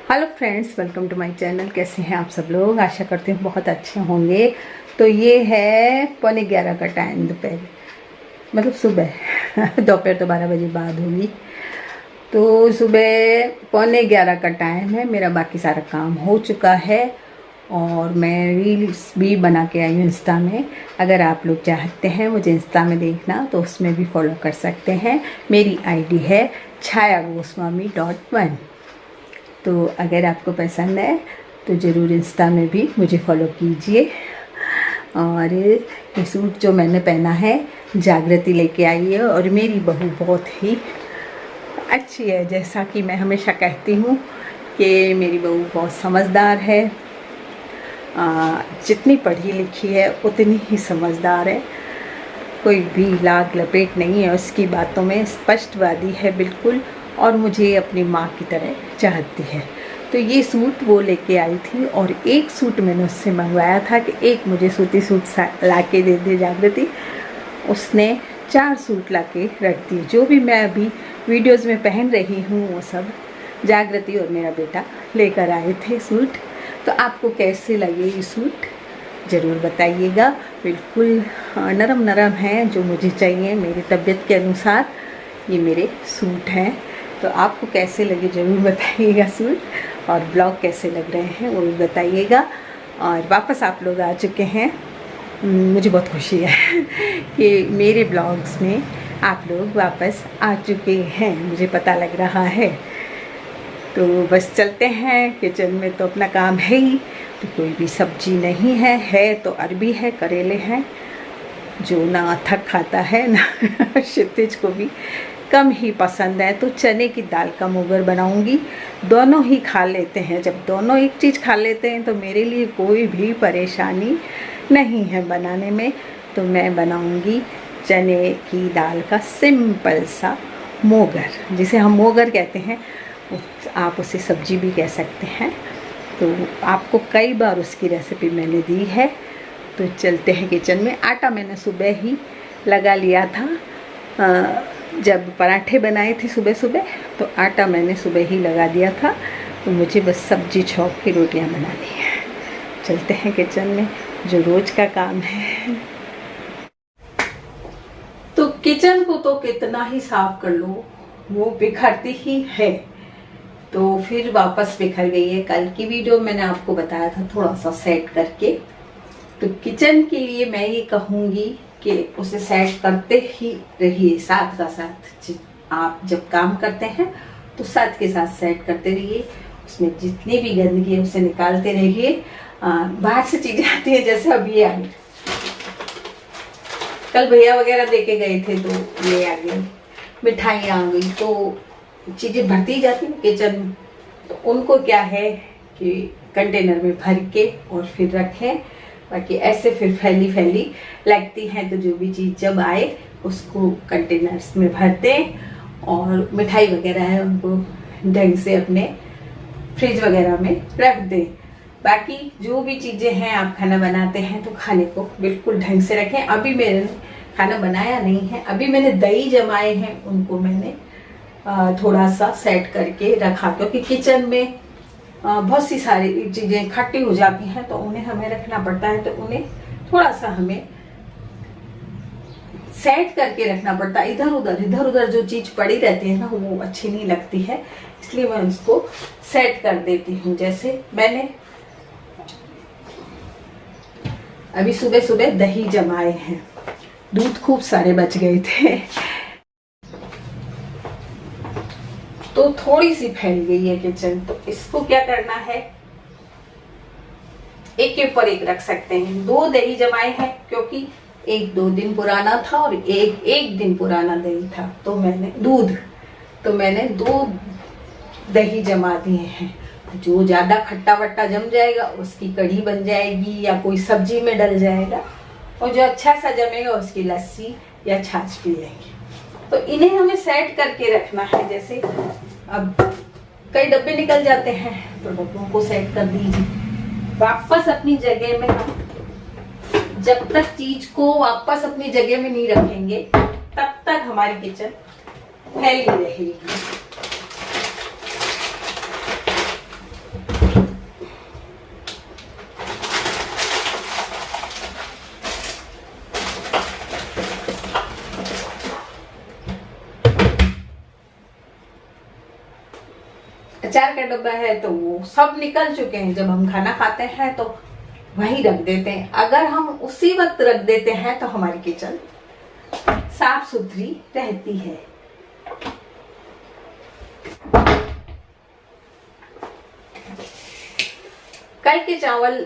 Hello friends, welcome to my channel. कैसे हैं आप सब लोग? आशा करती हूँ बहुत अच्छे होंगे। तो ये है 11:15 का टाइम, दोपहर मतलब सुबह दोपहर तो 12 बजे बाद होगी। तो सुबह 11:15 का टाइम है। मेरा बाकी सारा काम हो चुका है और मैं रील्स भी बना के आई हूँ इंस्टा में। अगर आप लोग चाहते हैं मुझे इंस्टा में देखना तो उसमें भी फॉलो कर सकते हैं। मेरी आईडी है chayagoswami.1। तो अगर आपको पसंद है तो ज़रूर इंस्टा में भी मुझे फॉलो कीजिए। और ये सूट जो मैंने पहना है जागृति लेके आई है और मेरी बहू बहुत ही अच्छी है। जैसा कि मैं हमेशा कहती हूँ कि मेरी बहू बहुत समझदार है। जितनी पढ़ी लिखी है उतनी ही समझदार है। कोई भी लाग लपेट नहीं है उसकी बातों में, स्पष्टवादी है बिल्कुल और मुझे अपनी माँ की तरह चाहती है। तो ये सूट वो लेके आई थी और एक सूट मैंने उससे मंगवाया था कि एक मुझे सूती सूट ला के दे दे जागृति। उसने 4 सूट ला के रख दिए। जो भी मैं अभी वीडियोज़ में पहन रही हूँ वो सब जागृति और मेरा बेटा लेकर आए थे सूट। तो आपको कैसे लगे ये सूट ज़रूर बताइएगा। बिल्कुल नरम नरम हैं, जो मुझे चाहिए मेरी तबीयत के अनुसार ये मेरे सूट हैं। तो आपको कैसे लगे ज़रूर बताइएगा सूट, और ब्लॉग कैसे लग रहे हैं वो भी बताइएगा। और वापस आप लोग आ चुके हैं, मुझे बहुत खुशी है कि मेरे ब्लॉग्स में आप लोग वापस आ चुके हैं, मुझे पता लग रहा है। तो बस चलते हैं किचन में। तो अपना काम है ही, तो कोई भी सब्जी नहीं है तो अरबी है, करेले हैं, जो ना थक खाता है ना क्षितिज को भी कम ही पसंद है। तो चने की दाल का मोगर बनाऊंगी। दोनों ही खा लेते हैं। जब दोनों एक चीज़ खा लेते हैं तो मेरे लिए कोई भी परेशानी नहीं है बनाने में। तो मैं बनाऊंगी चने की दाल का सिंपल सा मोगर, जिसे हम मोगर कहते हैं। आप उसे सब्जी भी कह सकते हैं। तो आपको कई बार उसकी रेसिपी मैंने दी है। तो चलते हैं किचन में। आटा मैंने सुबह ही लगा लिया था। जब पराठे बनाए थे सुबह सुबह तो आटा मैंने सुबह ही लगा दिया था। तो मुझे बस सब्जी छौंक के रोटियां बनानी है। चलते हैं किचन में, जो रोज का काम है। तो किचन को तो कितना ही साफ कर लो वो बिखरती ही है। तो फिर वापस बिखर गई है। कल की वीडियो मैंने आपको बताया था थोड़ा सा सेट करके। तो किचन के लिए मैं ये कहूँगी कि उसे सेट करते ही रहिए साथ का साथ। आप जब काम करते हैं तो साथ के साथ सेट करते रहिए। उसमें जितनी भी गंदगी है उसे निकालते रहिए। बाहर से चीजें आती है, जैसे अब ये आ गई, कल भैया वगैरह देके गए थे तो ये आ गई, मिठाइयाँ आ गई, तो चीजें भरती जाती हैं किचन में। तो उनको क्या है कि कंटेनर में भर के और फिर रखें। बाकी ऐसे फिर फैली फैली लगती हैं। तो जो भी चीज़ जब आए उसको कंटेनर्स में भर दें और मिठाई वगैरह है उनको ढंग से अपने फ्रिज वगैरह में रख दें। बाकी जो भी चीज़ें हैं, आप खाना बनाते हैं तो खाने को बिल्कुल ढंग से रखें। अभी मैंने खाना बनाया नहीं है, अभी मैंने दही जमाए हैं, उनको मैंने थोड़ा सा सेट करके रखा, क्योंकि किचन में बहुत सी सारी चीज़ें खट्टी हो जाती हैं तो उन्हें हमें रखना पड़ता है। तो उन्हें थोड़ा सा हमें सेट करके रखना पड़ता है। इधर उधर जो चीज़ पड़ी रहती है ना वो अच्छी नहीं लगती है, इसलिए मैं उसको सेट कर देती हूँ। जैसे मैंने अभी सुबह सुबह दही जमाए हैं, दूध खूब सारे बच गए थे तो थोड़ी सी फैल गई है किचन। तो इसको क्या करना है, एक के ऊपर एक रख सकते हैं। 2 दही जमाए हैं, क्योंकि एक 2 दिन पुराना था और एक दिन पुराना दही था। तो मैंने 2 दही जमा दिए हैं। जो ज्यादा खट्टा वट्टा जम जाएगा उसकी कढ़ी बन जाएगी या कोई सब्जी में डल जाएगा, और जो अच्छा सा जमेगा उसकी लस्सी या छाछ पी लेंगे। तो इन्हें हमें सेट करके रखना है। जैसे अब कई डब्बे निकल जाते हैं तो डब्बों को सेट कर दीजिए वापस अपनी जगह में। हम जब तक चीज को वापस अपनी जगह में नहीं रखेंगे तब तक हमारी किचन फैली रहेगी। डब्बा है तो वो सब निकल चुके हैं। जब हम खाना खाते हैं तो वहीं रख देते हैं। अगर हम उसी वक्त रख देते हैं तो हमारी किचन साफ सुथरी रहती है। कल के चावल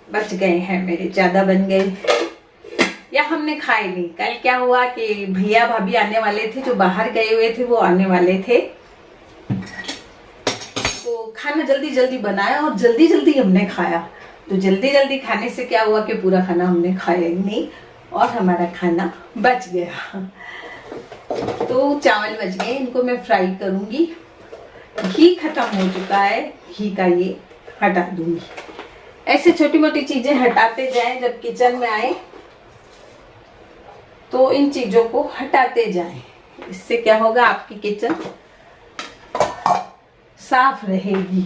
बच गए हैं मेरे, ज्यादा बन गए या हमने खाए नहीं। कल क्या हुआ कि भैया भाभी आने वाले थे, जो बाहर गए हुए थे वो आने वाले थे, तो खाना जल्दी जल्दी बनाया और जल्दी जल्दी हमने खाया। तो जल्दी जल्दी खाने से क्या हुआ कि पूरा खाना हमने खाया ही नहीं और हमारा खाना बच गया। तो चावल बच गए, इनको मैं फ्राई करूंगी। घी खत्म हो चुका है, घी का ये हटा दूंगी। ऐसे छोटी मोटी चीजें हटाते जाएं, जब किचन में आए तो इन चीजों को हटाते जाएं। इससे क्या होगा, आपकी किचन साफ रहेगी।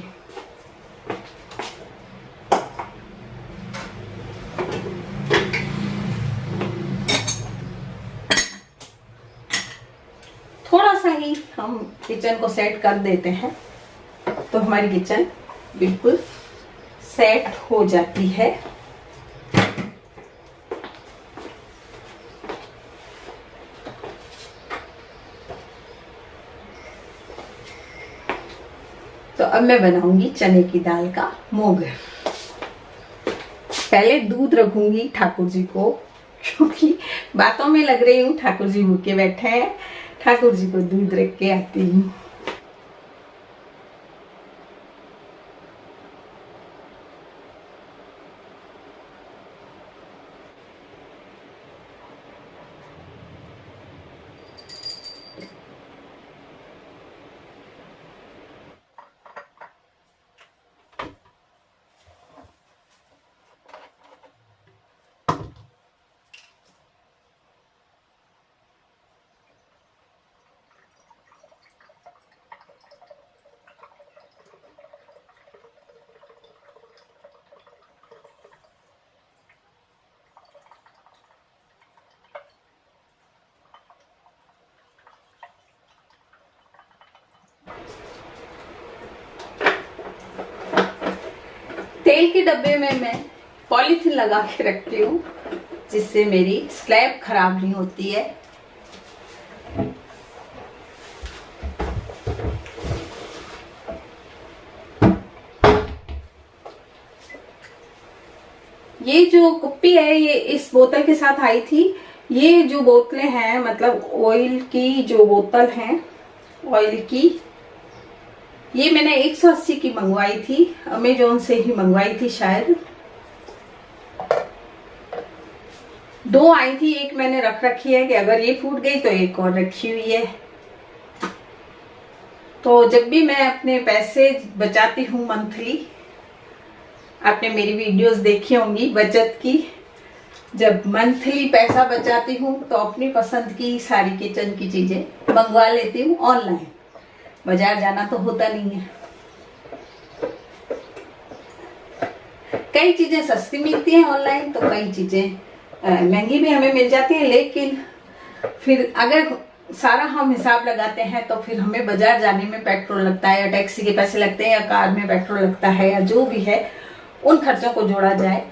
थोड़ा सा ही हम किचन को सेट कर देते हैं तो हमारी किचन बिल्कुल सेट हो जाती है। तो अब मैं बनाऊंगी चने की दाल का मोगर। पहले दूध रखूंगी ठाकुर जी को, क्योंकि बातों में लग रही हूँ, ठाकुर जी भूखे बैठे हैं, ठाकुर जी को दूध रख के आती हूँ। तेल के डब्बे में मैं पॉलीथीन लगा के रखती हूँ, जिससे मेरी स्लैब खराब नहीं होती है। ये जो कुप्पी है ये इस बोतल के साथ आई थी। ये जो बोतलें हैं, मतलब ऑयल की जो बोतल है, ऑयल की, ये मैंने 180 की मंगवाई थी, अमेजोन से ही मंगवाई थी शायद। 2 आई थी, एक मैंने रख रखी है कि अगर ये फूट गई तो एक और रखी हुई है। तो जब भी मैं अपने पैसे बचाती हूँ मंथली, आपने मेरी वीडियोस देखी होंगी बचत की, जब मंथली पैसा बचाती हूँ तो अपनी पसंद की सारी किचन की चीजें मंगवा लेती हूँ ऑनलाइन। बाजार जाना तो होता नहीं है। कई चीजें सस्ती मिलती हैं ऑनलाइन, तो कई चीजें महंगी भी हमें मिल जाती हैं। लेकिन फिर अगर सारा हम हिसाब लगाते हैं तो फिर हमें बाजार जाने में पेट्रोल लगता है, या टैक्सी के पैसे लगते हैं, या कार में पेट्रोल लगता है, या जो भी है, उन खर्चों को जोड़ा जाए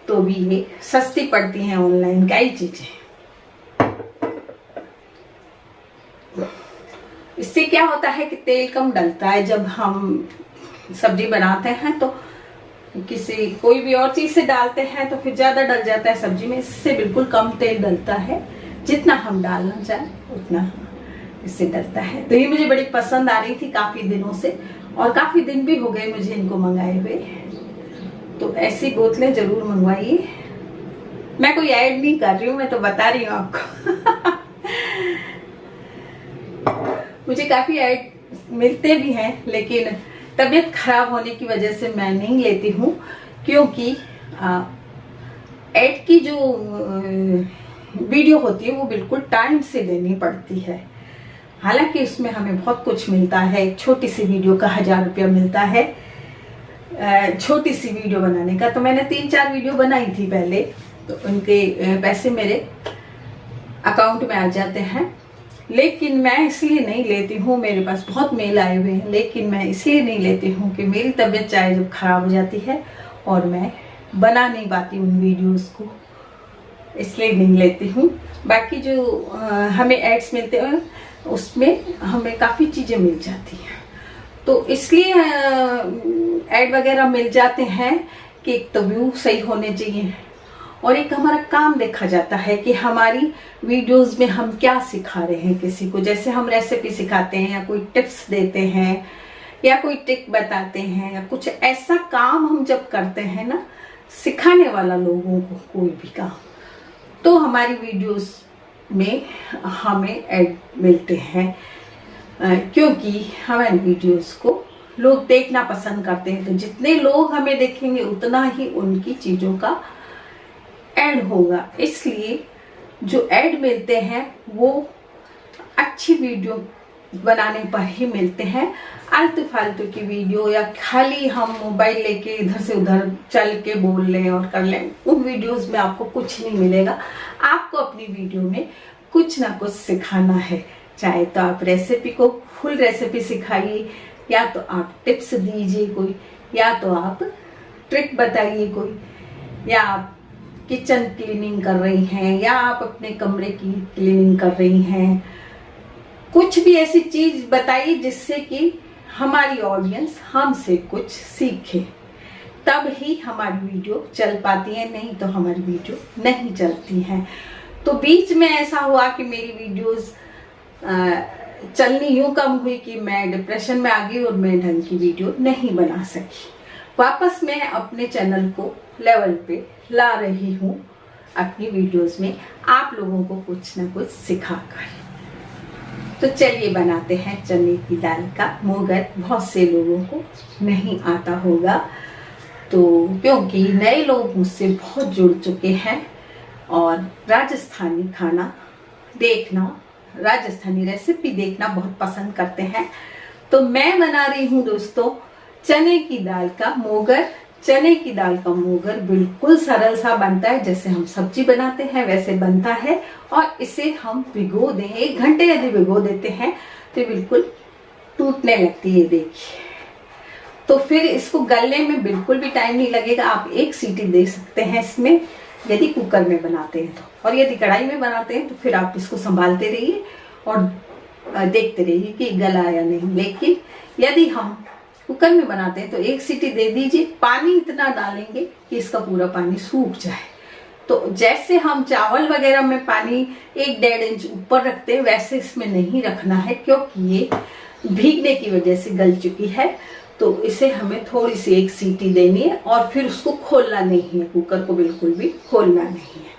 तो भी ये सस्ती पड़ती हैं ऑनलाइन कई चीजें। इससे क्या होता है कि तेल कम डलता है। जब हम सब्जी बनाते हैं तो कोई भी और चीज से डालते हैं तो फिर ज्यादा डल जाता है सब्जी में। इससे बिल्कुल कम तेल डलता है, जितना हम डालना चाहें उतना इससे डलता है। तो ये मुझे बड़ी पसंद आ रही थी काफी दिनों से, और काफी दिन भी हो गए मुझे इनको मंगाए हुए। तो ऐसी बोतलें जरूर मंगवाइए। मैं कोई ऐड नहीं कर रही हूँ, मैं तो बता रही हूँ आपको। मुझे काफी ऐड मिलते भी हैं, लेकिन तबीयत खराब होने की वजह से मैं नहीं लेती हूँ, क्योंकि ऐड की जो वीडियो होती है वो बिल्कुल टाइम से लेनी पड़ती है। हालांकि उसमें हमें बहुत कुछ मिलता है। एक छोटी सी वीडियो का 1000 रुपया मिलता है, छोटी सी वीडियो बनाने का। तो मैंने 3-4 वीडियो बनाई थी पहले, तो उनके पैसे मेरे अकाउंट में आ जाते हैं। लेकिन मैं इसलिए नहीं लेती हूँ, मेरे पास बहुत मेल आए हुए हैं, लेकिन मैं इसलिए नहीं लेती हूँ कि मेरी तबीयत चाहे जब खराब हो जाती है और मैं बना नहीं पाती उन वीडियोस को, इसलिए नहीं लेती हूँ। बाकी जो हमें एड्स मिलते हैं उसमें हमें काफ़ी चीज़ें मिल जाती हैं, तो इसलिए ऐड वगैरह मिल जाते हैं कि एक तो व्यू सही होने चाहिए और एक हमारा काम देखा जाता है कि हमारी वीडियोस में हम क्या सिखा रहे हैं किसी को। जैसे हम रेसिपी सिखाते हैं या कोई टिप्स देते हैं या कोई ट्रिक बताते हैं या कुछ ऐसा काम हम जब करते हैं ना, सिखाने वाला लोगों को कोई भी काम, तो हमारी वीडियोस में हमें ऐड मिलते हैं, क्योंकि हमारी वीडियोस को लोग देखना पसंद करते हैं। तो जितने लोग हमें देखेंगे उतना ही उनकी चीज़ों का ऐड होगा, इसलिए जो ऐड मिलते हैं वो अच्छी वीडियो बनाने पर ही मिलते हैं। आलतू फालतू की वीडियो या खाली हम मोबाइल लेके इधर से उधर चल के बोल लें और कर लें, उन वीडियोस में आपको कुछ नहीं मिलेगा। आपको अपनी वीडियो में कुछ ना कुछ सिखाना है, चाहे तो आप रेसिपी को फुल रेसिपी सिखाइए, या तो आप टिप्स दीजिए कोई, या तो आप ट्रिक बताइए कोई, या आप किचन क्लीनिंग कर रही हैं, या आप अपने कमरे की क्लीनिंग कर रही हैं। कुछ भी ऐसी चीज बताइए जिससे कि हमारी ऑडियंस हमसे कुछ सीखे, तब ही हमारी वीडियो चल पाती है, नहीं तो हमारी वीडियो नहीं चलती है। तो बीच में ऐसा हुआ कि मेरी वीडियोस चलनी यूं कम हुई कि मैं डिप्रेशन में आ गई और मैं ढंग की वीडियो नहीं बना सकी। वापस मैं अपने चैनल को लेवल पे ला रही हूँ अपनी वीडियोस में, आप लोगों को कुछ ना कुछ सिखाकर। तो चलिए बनाते हैं चने की दाल का मोगर। बहुत से लोगों को नहीं आता होगा, तो क्योंकि नए लोग मुझसे बहुत जुड़ चुके हैं और राजस्थानी खाना देखना, राजस्थानी रेसिपी देखना बहुत पसंद करते हैं, तो मैं बना रही हूँ दोस्तों चने की दाल का मोगर। चने की दाल का मोगर बिल्कुल सरल सा बनता है, जैसे हम सब्जी बनाते हैं वैसे बनता है, और इसे हम भिगो दें 1 घंटे यदि भिगो देते हैं तो बिल्कुल टूटने लगती है, देखिए। तो फिर इसको गलने में बिल्कुल भी टाइम नहीं लगेगा। आप 1 सीटी दे सकते हैं इसमें, यदि कुकर में बनाते हैं तो, और यदि कढ़ाई में बनाते हैं तो फिर आप इसको संभालते रहिए और देखते रहिए कि गला या नहीं। लेकिन यदि हम कुकर में बनाते हैं तो 1 सीटी दे दीजिए। पानी इतना डालेंगे कि इसका पूरा पानी सूख जाए। तो जैसे हम चावल वगैरह में पानी 1-1.5 इंच ऊपर रखते हैं, वैसे इसमें नहीं रखना है, क्योंकि ये भीगने की वजह से गल चुकी है। तो इसे हमें थोड़ी सी 1 सीटी देनी है और फिर उसको खोलना नहीं है, कुकर को बिल्कुल भी खोलना नहीं है।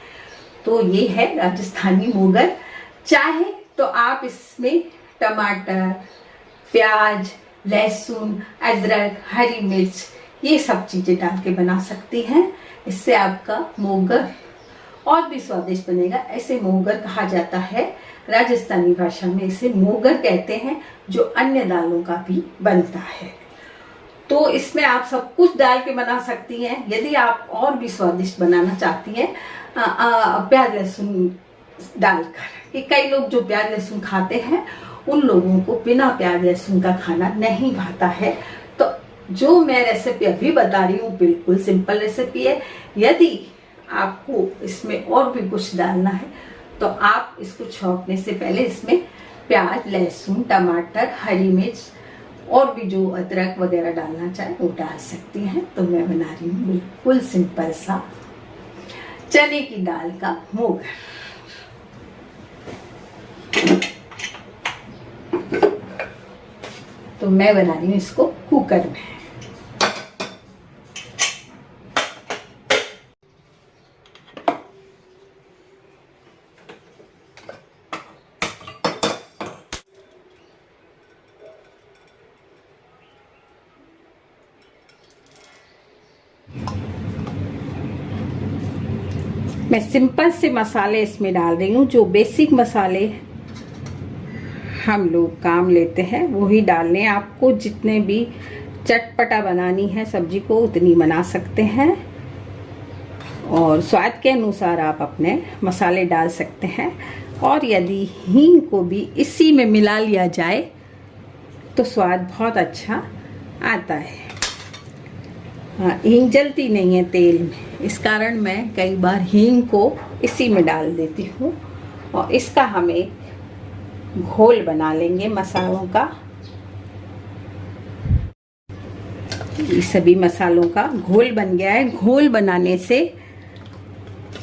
तो ये है राजस्थानी मोगर। चाहे तो आप इसमें टमाटर, प्याज, लहसुन, अदरक, हरी मिर्च, ये सब चीजें डाल के बना सकती हैं। इससे आपका मोगर और भी स्वादिष्ट बनेगा। ऐसे मोगर कहा जाता है, राजस्थानी भाषा में इसे मोगर कहते हैं, जो अन्य दालों का भी बनता है। तो इसमें आप सब कुछ डाल के बना सकती हैं। यदि आप और भी स्वादिष्ट बनाना चाहती हैं प्याज लहसुन डालकर, कि कई लोग जो प्याज लहसुन खाते हैं उन लोगों को बिना प्याज लहसुन का खाना नहीं भाता है। तो जो मैं रेसिपी अभी बता रही हूँ बिल्कुल सिंपल रेसिपी है। यदि आपको इसमें और भी कुछ डालना है तो आप इसको छौंकने से पहले इसमें प्याज, लहसुन, टमाटर, हरी मिर्च और भी जो अदरक वगैरह डालना चाहे वो डाल सकती हैं। तो मैं बना रही हूँ बिल्कुल सिंपल सा चने की दाल का मोगर। तो मैं बना रही हूँ इसको कुकर में। मैं सिंपल से मसाले इसमें डाल रही हूँ। जो बेसिक मसाले हम लोग काम लेते हैं वो ही डालने। आपको जितने भी चटपटा बनानी है सब्जी को उतनी बना सकते हैं, और स्वाद के अनुसार आप अपने मसाले डाल सकते हैं। और यदि हींग को भी इसी में मिला लिया जाए तो स्वाद बहुत अच्छा आता है। हाँ, हींग जलती नहीं है तेल में, इस कारण मैं कई बार हींग को इसी में डाल देती हूँ। और इसका हम एक घोल बना लेंगे मसालों का। ये सभी मसालों का घोल बन गया है। घोल बनाने से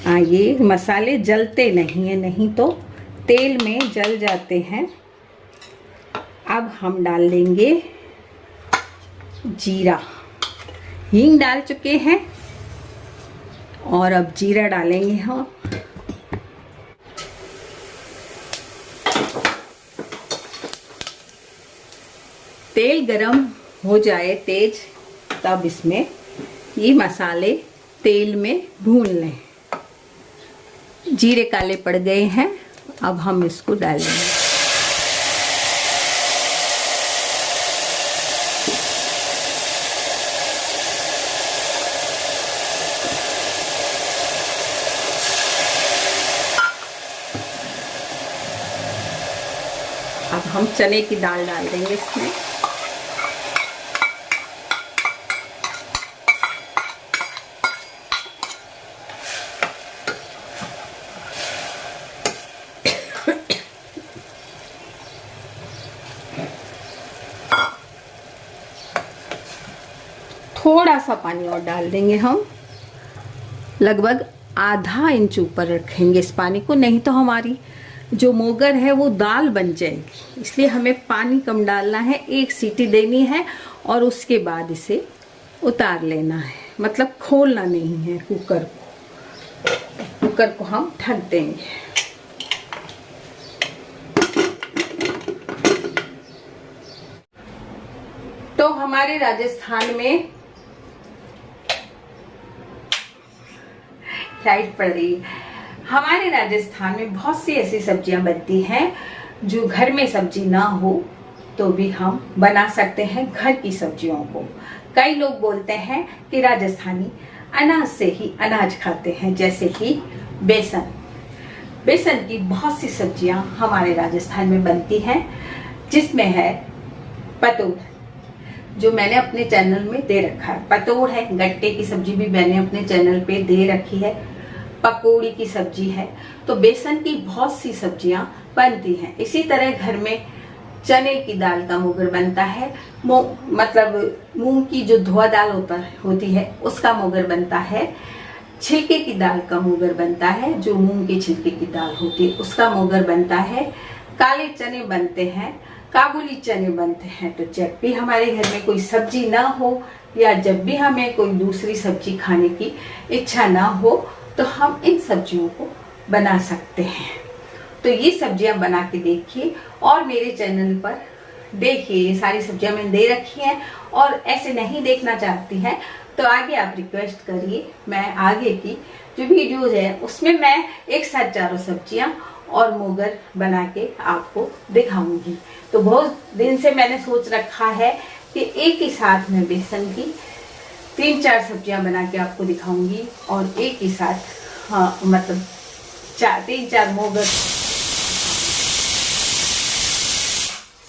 ये मसाले जलते नहीं हैं, नहीं तो तेल में जल जाते हैं। अब हम डाल लेंगे जीरा। हींग डाल चुके हैं और अब जीरा डालेंगे हम। तेल गरम हो जाए तेज, तब इसमें ये मसाले तेल में भून लें। जीरे काले पड़ गए हैं, अब हम इसको डालेंगे। अब हम चने की दाल डाल देंगे इसमें। थोड़ा सा पानी और डाल देंगे हम, लगभग आधा इंच ऊपर रखेंगे इस पानी को, नहीं तो हमारी जो मोगर है वो दाल बन जाएगी। इसलिए हमें पानी कम डालना है। एक सीटी देनी है और उसके बाद इसे उतार लेना है, मतलब खोलना नहीं है कुकर को। कुकर को हम ढक देंगे। तो हमारे राजस्थान में लाइट पड़ रही है। हमारे राजस्थान में बहुत सी ऐसी सब्जियां बनती हैं जो घर में सब्जी ना हो तो भी हम बना सकते हैं घर की सब्जियों को। कई लोग बोलते हैं कि राजस्थानी अनाज से ही अनाज खाते हैं, जैसे कि बेसन। बेसन की बहुत सी सब्जियां हमारे राजस्थान में बनती हैं, जिसमें है पतोड़, जो मैंने अपने चैनल में दे रखा है। पतोड़ है, गट्टे की सब्जी भी मैंने अपने चैनल पे दे रखी है, पकौड़ी की सब्जी है। तो बेसन की बहुत सी सब्जियां बनती हैं। इसी तरह घर में चने की दाल का मोगर बनता है, मतलब मूंग की जो धोआ दाल होती है उसका मोगर बनता है। छिलके की दाल का मोगर बनता है, जो मूंग के छिलके की दाल होती है उसका मोगर बनता है। काले चने बनते हैं, काबुली चने बनते हैं। तो जब भी हमारे घर में कोई सब्जी ना हो या जब भी हमें कोई दूसरी सब्जी खाने की इच्छा ना हो तो हम इन सब्जियों को बना सकते हैं। तो ये सब्जियां बना के देखिए और मेरे चैनल पर देखिए, ये सारी सब्जियां मैंने दे रखी हैं। और ऐसे नहीं देखना चाहती हैं तो आगे आप रिक्वेस्ट करिए, मैं आगे की जो वीडियोज है उसमें मैं एक साथ चारों सब्जियां और मोगर बना के आपको दिखाऊंगी। तो बहुत दिन से मैंने सोच रखा है कि एक ही साथ में बेसन की 3-4 सब्जियां बना के आपको दिखाऊंगी और एक ही साथ, हाँ मतलब 3-4 मोगर।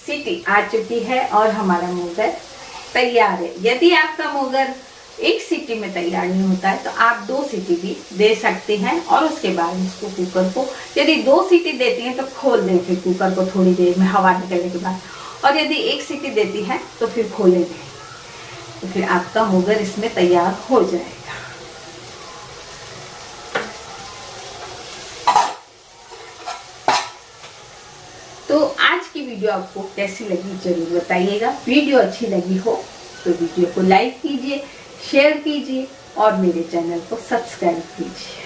सीटी आ चुकी है और हमारा मोगर तैयार है। यदि आपका मोगर एक सीटी में तैयार नहीं होता है तो आप 2 सीटी भी दे सकते हैं और उसके बाद इसको कुकर को, यदि 2 सीटी देती हैं तो खोल दें फिर कुकर को थोड़ी देर में हवा निकलने के बाद, और यदि 1 सीटी देती हैं तो फिर खोलेंगे, तो फिर आपका मोगर इसमें तैयार हो जाएगा। तो आज की वीडियो आपको कैसी लगी जरूर बताइएगा। वीडियो अच्छी लगी हो तो वीडियो को लाइक कीजिए, शेयर कीजिए और मेरे चैनल को सब्सक्राइब कीजिए।